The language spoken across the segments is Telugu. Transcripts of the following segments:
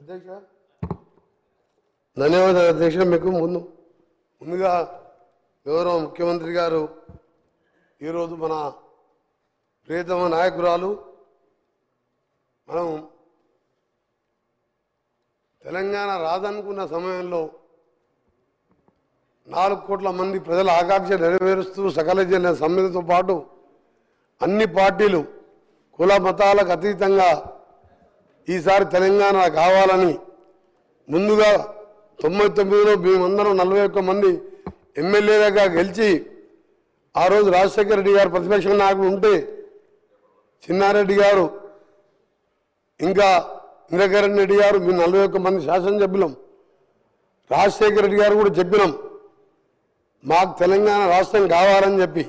అధ్యక్ష ధన్యవాదాలు అధ్యక్ష. మీకు ముందుగా గౌరవ ముఖ్యమంత్రి గారు ఈరోజు మన ప్రియతమ నాయకురాలు మనం తెలంగాణ రాదనుకున్న సమయంలో 4 కోట్ల మంది ప్రజల ఆకాంక్ష నెరవేరుస్తూ సకల జన సమ్మెతో పాటు అన్ని పార్టీలు కుల మతాలకు అతీతంగా ఈసారి తెలంగాణ కావాలని ముందుగా 99లో మేమందరం 41 మంది ఎమ్మెల్యేలుగా గెలిచి ఆ రోజు రాజశేఖర రెడ్డి గారు ప్రతిపక్ష నాయకుడు ఉంటే చిన్నారెడ్డి గారు ఇంకా ఇంద్రకరణ్ రెడ్డి గారు మేము 41 మంది శాసనసభ్యులం. రాజశేఖర రెడ్డి గారు కూడా చెప్పినాం మాకు తెలంగాణ రాష్ట్రం కావాలని చెప్పి.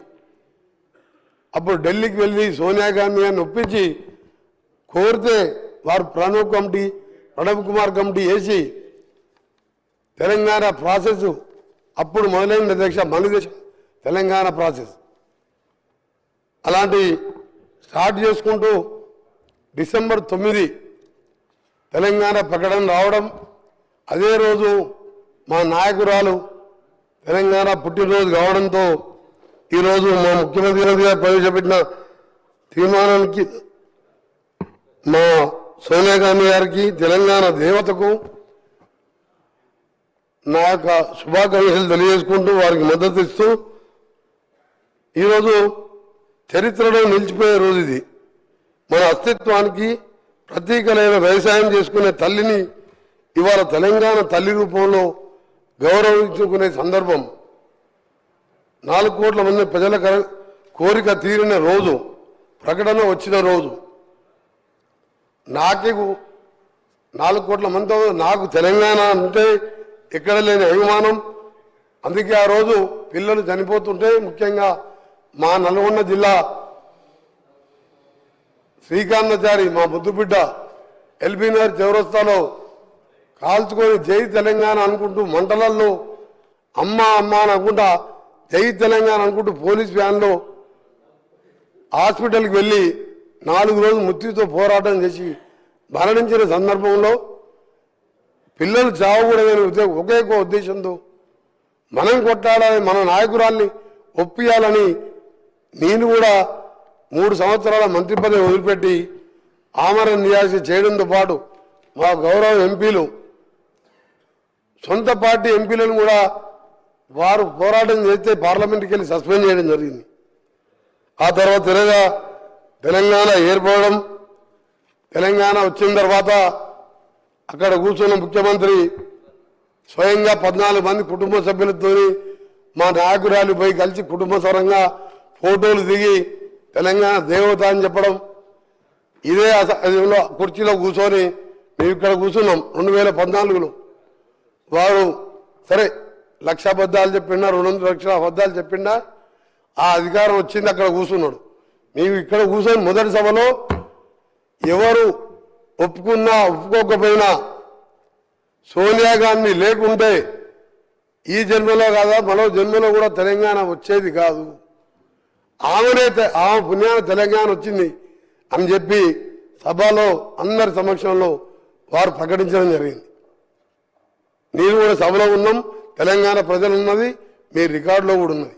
అప్పుడు ఢిల్లీకి వెళ్ళి సోనియా గాంధీ గారిని ఒప్పించి కోరితే వారు ప్రణబ్ కుమార్ కమిటీ వేసి తెలంగాణ ప్రాసెస్ అప్పుడు మొదలైన అధ్యక్ష మన తెలంగాణ ప్రాసెస్ అలాంటి స్టార్ట్ చేసుకుంటూ డిసెంబర్ 9 తెలంగాణ ప్రకటన రావడం, అదే రోజు మా నాయకురాలు తెలంగాణ పుట్టినరోజు కావడంతో ఈరోజు మా ముఖ్యమంత్రి గారు ప్రవేశపెట్టిన తీర్మానానికి మా సోనియా గాంధీ గారికి తెలంగాణ దేవతకు నా యొక్క శుభాకాంక్షలు తెలియజేసుకుంటూ వారికి మద్దతు ఇస్తూ ఈరోజు చరిత్రలో నిలిచిపోయే రోజు ఇది. మన అస్తిత్వానికి ప్రతీకలైన వ్యవసాయం చేసుకునే తల్లిని ఇవాళ తెలంగాణ తల్లి రూపంలో గౌరవించుకునే సందర్భం. 4 కోట్ల మంది ప్రజల కోరిక తీరిన రోజు, ప్రకటన వచ్చిన రోజు. నాకు 4 కోట్ల మందితో నాకు తెలంగాణ అంటే ఎక్కడ లేని అభిమానం. అందుకే ఆ రోజు పిల్లలు చనిపోతుంటే ముఖ్యంగా మా నల్గొండ జిల్లా శ్రీకాంతాచారి మా ముద్దుబిడ్డ ఎల్బీనగర్ చౌరస్తాలో కాల్చుకొని జై తెలంగాణ అనుకుంటూ మంటలల్లో అమ్మ అమ్మ అని అనుకుంటా జై తెలంగాణ అనుకుంటూ పోలీస్ వ్యాన్లో హాస్పిటల్కి వెళ్ళి 4 రోజులు మృత్యుతో పోరాటం చేసి మరణించిన సందర్భంలో పిల్లలు చావకూడదని ఒకే ఉద్దేశంతో మనం కొట్టాలని మన నాయకురాల్ని ఒప్పియాలని నేను కూడా 3 సంవత్సరాల మంత్రి పదవి వదిలిపెట్టి ఆమరణ నిరాశ చేయడంతో పాటు మా గౌరవ ఎంపీలు సొంత పార్టీ ఎంపీలను కూడా వారు పోరాటం చేస్తే పార్లమెంట్కి వెళ్ళి సస్పెండ్ చేయడం జరిగింది. ఆ తర్వాత తెలంగాణ ఏర్పడడం, తెలంగాణ వచ్చిన తర్వాత అక్కడ కూర్చున్న ముఖ్యమంత్రి స్వయంగా 14 మంది కుటుంబ సభ్యులతో మా నాయకురాలు పోయి కలిసి కుటుంబ సరంగా ఫోటోలు దిగి తెలంగాణ దేవత అని చెప్పడం. ఇదే కుర్చీలో కూర్చొని మేము ఇక్కడ కూర్చున్నాం 2014లో. వారు సరే 1,00,000 అబద్ధాలు చెప్పిండా, 200 లక్షల అబద్ధాలు చెప్పిండా, ఆ అధికారం వచ్చింది అక్కడ కూర్చున్నాడు. మేము ఇక్కడ కూర్చొని మొదటి సభలో ఎవరు ఒప్పుకున్నా ఒప్పుకోకపోయినా సోనియా గాంధీ లేకుంటే ఈ జన్మలో కాదా మరో జన్మలో కూడా తెలంగాణ వచ్చేది కాదు, ఆమె పుణ్యాన తెలంగాణ వచ్చింది అని చెప్పి సభలో అందరి సమక్షంలో వారు ప్రకటించడం జరిగింది. నేను కూడా సభలో ఉన్నాం, తెలంగాణ ప్రజలు ఉన్నది, మీ రికార్డులో కూడా ఉన్నది.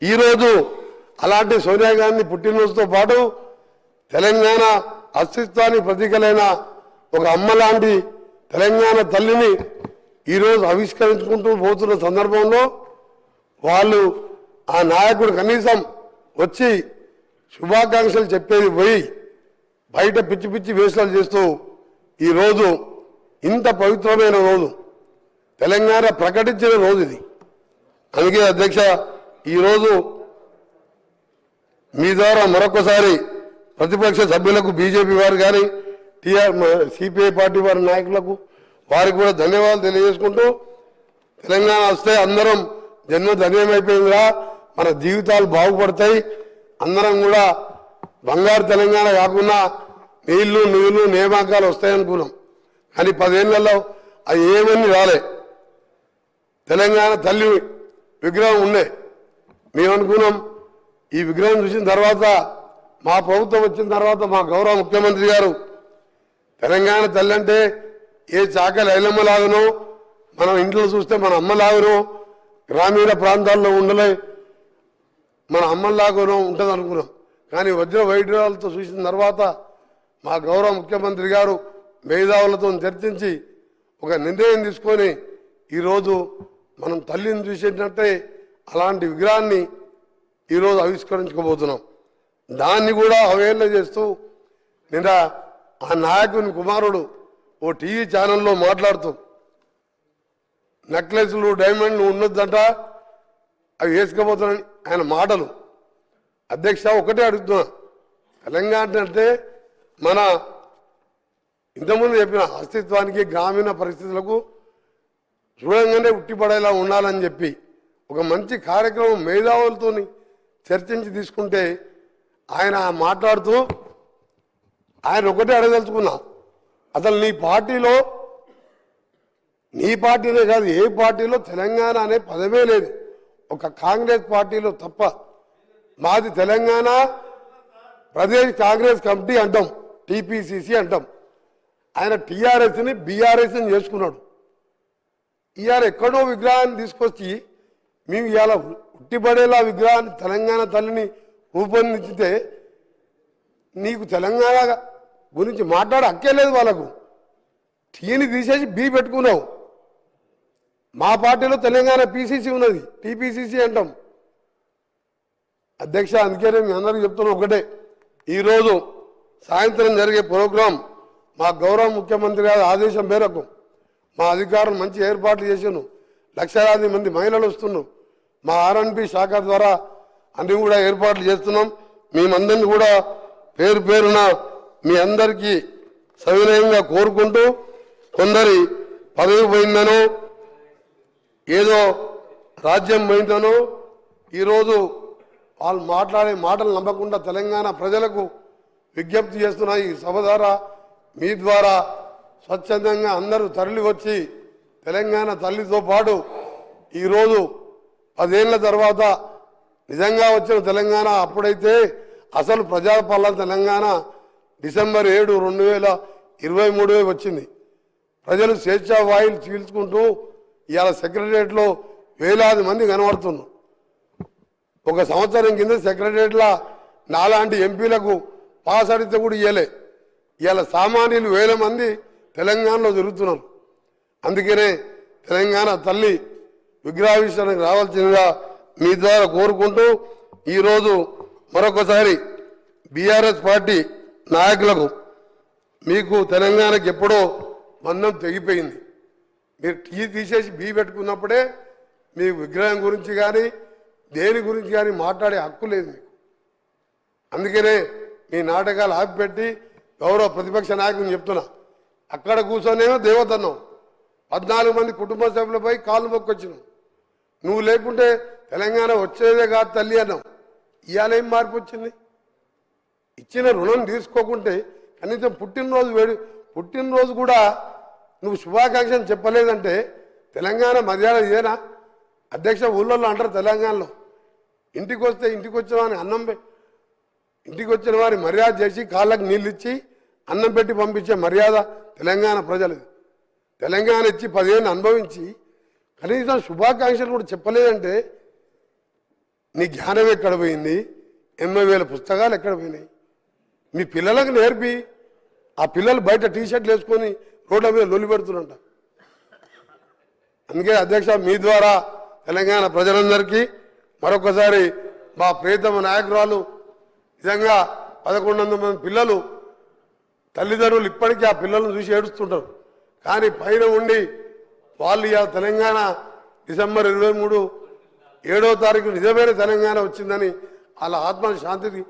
ఈరోజు అలాంటి సోనియా గాంధీ పుట్టినరోజుతో పాటు తెలంగాణ అస్తిత్వానికి ప్రతీకలైన ఒక అమ్మ లాంటి తెలంగాణ తల్లిని ఈరోజు ఆవిష్కరించుకుంటూ పోతున్న సందర్భంలో వాళ్ళు ఆ నాయకుడు కనీసం వచ్చి శుభాకాంక్షలు చెప్పేది పోయి బయట పిచ్చి పిచ్చి వేషాలు చేస్తూ ఈరోజు ఇంత పవిత్రమైన రోజు తెలంగాణ ప్రకటించిన రోజు ఇది. అందుకే అధ్యక్ష ఈరోజు మీ ద్వారా మరొకసారి ప్రతిపక్ష సభ్యులకు బీజేపీ వారు కానీ సిపిఐ పార్టీ వారి నాయకులకు వారికి కూడా ధన్యవాదాలు తెలియజేసుకుంటూ తెలంగాణ వస్తే అందరం జన్మ ధన్యమైపోయిందిరా, మన జీవితాలు బాగుపడతాయి, అందరం కూడా బంగారు తెలంగాణ కాకుండా నీళ్లు నిధులు నియామకాలు వస్తాయనుకున్నాం. కానీ 10 ఏళ్లలో అవి ఏమని రాలే. తెలంగాణ తల్లి విగ్రహం ఉండే మేము అనుకున్నాం. ఈ విగ్రహం చూసిన తర్వాత మా ప్రభుత్వం వచ్చిన తర్వాత మా గౌరవ ముఖ్యమంత్రి గారు తెలంగాణ తల్లి అంటే ఏ చాకలి ఐలమ్మలాగనో మనం ఇంట్లో చూస్తే మన అమ్మలాగనో గ్రామీణ ప్రాంతాల్లో ఉండలే మన అమ్మలాగనో ఉంటుంది అనుకున్నాం. కానీ వజ్ర వైద్యులతో చూసిన తర్వాత మా గౌరవ ముఖ్యమంత్రి గారు మేధావులతో చర్చించి ఒక నిర్ణయం తీసుకొని ఈరోజు మనం తల్లిని చూసేటట్టే అలాంటి విగ్రహాన్ని ఈరోజు ఆవిష్కరించుకోబోతున్నాం. దాన్ని కూడా అవేళ చేస్తూ నిన్న ఆ నాయకుని కుమారుడు ఓ టీవీ ఛానల్లో మాట్లాడుతూ నెక్లెస్లు డైమండ్లు ఉన్నదంట అవి వేసుకోబోతున్నాయని ఆయన మాటలు. అధ్యక్ష ఒకటే అడుగుతున్నా, తెలంగాణ అంటే మన ఇంతకుముందు చెప్పిన అస్తిత్వానికి గ్రామీణ పరిస్థితులకు చూడంగానే ఉట్టిపడేలా ఉండాలని చెప్పి ఒక మంచి కార్యక్రమం మేధావులతో చర్చించి తీసుకుంటే ఆయన మాట్లాడుతూ ఆయన ఒకటే అడగదలుచుకున్నా, అసలు నీ పార్టీలో కాదు ఏ పార్టీలో తెలంగాణ అనే పదమే లేదు, ఒక కాంగ్రెస్ పార్టీలో తప్ప. మాది తెలంగాణ ప్రదేశ్ కాంగ్రెస్ కమిటీ అంటాం, టీపీసీసీ అంటాం. ఆయన టీఆర్ఎస్ని బీఆర్ఎస్ని చేసుకున్నాడు. ఇవాళ ఎక్కడో విగ్రహాన్ని తీసుకొచ్చి మేము ఇవాళ ఉట్టిపడేలా విగ్రహాన్ని తెలంగాణ తల్లిని రూపొందించితే నీకు తెలంగాణ గురించి మాట్లాడే హక్కే లేదు. వాళ్ళకు టీని తీసేసి బీ పెట్టుకున్నావు. మా పార్టీలో తెలంగాణ పీసీసీ ఉన్నది, టీపీసీసీ అంటాం. అధ్యక్ష అందుకనే మీ అందరికీ చెప్తున్నా ఒకటే, ఈరోజు సాయంత్రం జరిగే ప్రోగ్రాం మా గౌరవ ముఖ్యమంత్రి గారి ఆదేశం మేరకు మా అధికారులు మంచి ఏర్పాట్లు చేసాను. లక్షలాది మంది మహిళలు వస్తున్నారు. మా ఆర్ఎండ్బి శాఖ ద్వారా అన్ని కూడా ఏర్పాట్లు చేస్తున్నాం. మేమందరినీ కూడా పేరు పేరున మీ అందరికీ సవినయంగా కోరుకుంటూ, కొందరి పదవి పోయిందనో ఏదో రాజ్యం పోయిందనో ఈరోజు వాళ్ళు మాట్లాడే మాటలు నమ్మకుండా తెలంగాణ ప్రజలకు విజ్ఞప్తి చేస్తున్న ఈ సభ ద్వారా మీ ద్వారా స్వచ్ఛందంగా అందరూ తరలి వచ్చి తెలంగాణ తల్లితో పాటు ఈరోజు 10 ఏళ్ల తర్వాత నిజంగా వచ్చిన తెలంగాణ, అప్పుడైతే అసలు ప్రజాపాలన తెలంగాణ డిసెంబర్ 7, 2023 వచ్చింది. ప్రజలు స్వేచ్ఛా వాయులు చీల్చుకుంటూ ఇవాళ సెక్రటరియట్లో వేలాది మంది కనబడుతున్నారు. ఒక సంవత్సరం కింద సెక్రటరియట్లో నాలాంటి ఎంపీలకు పాస్ అడిగితే కూడా ఇవ్వలే. ఇవాళ సామాన్యులు వేల మంది తెలంగాణలో తిరుగుతున్నారు. అందుకనే తెలంగాణ తల్లి విగ్రహావిష్కరణకు రావాల్సిందిగా మీ ద్వారా కోరుకుంటూ, ఈరోజు మరొకసారి బీఆర్ఎస్ పార్టీ నాయకులకు మీకు తెలంగాణకి ఎప్పుడో బంధం తెగిపోయింది. మీరు టీ తీసేసి బీ పెట్టుకున్నప్పుడే మీకు విగ్రహం గురించి కానీ దేని గురించి కానీ మాట్లాడే హక్కు లేదు మీకు. అందుకనే మీ నాటకాలు ఆపిపెట్టి గౌరవ ప్రతిపక్ష నాయకుని చెప్తున్నా, అక్కడ కూర్చొనేమో దేవతన్నావు, 14 మంది కుటుంబ సభ్యులపై కాళ్ళు మొక్కొచ్చినావు. నువ్వు లేకుంటే తెలంగాణ వచ్చేదే కాదు తల్లి అన్నావు. ఇవాళ ఏం మార్పు వచ్చింది? ఇచ్చిన రుణం తీసుకోకుంటే కనీసం పుట్టినరోజు కూడా నువ్వు శుభాకాంక్షలు చెప్పలేదంటే తెలంగాణ మర్యాద ఇదేనా? అధ్యక్ష ఊళ్ళల్లో అంటారు తెలంగాణలో, ఇంటికి వస్తే ఇంటికి వచ్చిన వారిని ఇంటికి వచ్చిన వారి మర్యాద చేసి కాళ్ళకు నీళ్ళు ఇచ్చి అన్నం పెట్టి పంపించే మర్యాద తెలంగాణ ప్రజలది. తెలంగాణ ఇచ్చి 10 ఏళ్ళు అనుభవించి కనీసం శుభాకాంక్షలు కూడా చెప్పలేదంటే నీ జ్ఞానం ఎక్కడ పోయింది? 80,000 పుస్తకాలు ఎక్కడ పోయినాయి? మీ పిల్లలకు నేర్పి ఆ పిల్లలు బయట టీషర్ట్లు వేసుకొని రోడ్ల మీద లొల్లి పెడుతున్నంట. అందుకే అధ్యక్ష మీ ద్వారా తెలంగాణ ప్రజలందరికీ మరొకసారి మా ప్రియతమ నాయకురాలు నిజంగా 1100 మంది పిల్లలు తల్లిదండ్రులు ఇప్పటికీ ఆ పిల్లలను చూసి ఏడుస్తుంటారు. కానీ పైన ఉండి వాళ్ళు తెలంగాణ డిసెంబర్ 23, 7వ తారీఖు నిజమైన తెలంగాణ వచ్చిందని వాళ్ళ ఆత్మ శాంతికి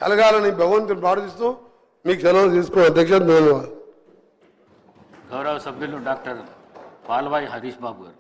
కలగాలని భగవంతుని ప్రార్థిస్తూ మీకు సెలవు తీసుకున్న అధ్యక్ష ధన్యవాదాలు. గౌరవ సభ్యులు డాక్టర్ పాల్వాయి హరీష్ బాబు గారు.